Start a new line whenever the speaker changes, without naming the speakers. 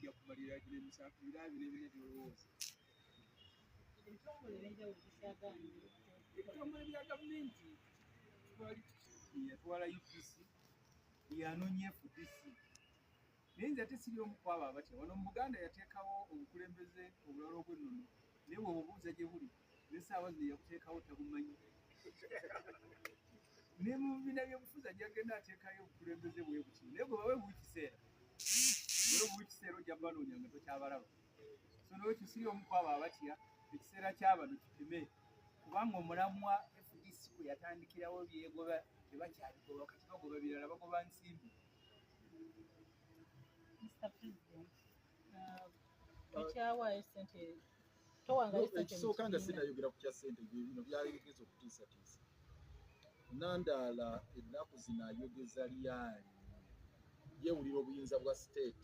ojja kumalira gine emisafurira bine byolowooza ebitongole bya gavumenti yatwala UPC yanoonya FDC naye nze ate siri omu kwabo abatya wano mu Buganda yateekawo obukulembeze obulala obw'ennono naye bw'obubuuza gye buli n'essaawa zino yakuteekawo tabumanyi ne mu bibiina by'obufuzi ajagenda ateekayo obukulembeze bwe buti naye bwe bawe bukiseera era obukiseera ojja banoonya nga tokyabalaba so n'ekyo siri omu kwabo abatya ekiseera ky'abano kipime kubanga omulamwa FDC kwe yatandikirawo byegoba tebakyabigoba kati bagoba birala bagoba nsimbi.
Mr. President, ekyawaayo ssente towangayo ssente
ekisooka nga sinayogera ku kya ssente bino byayogeza okutiisatiisa Nandaala ennaku zino ayogeza lyali yeewulira obuyinza bwa state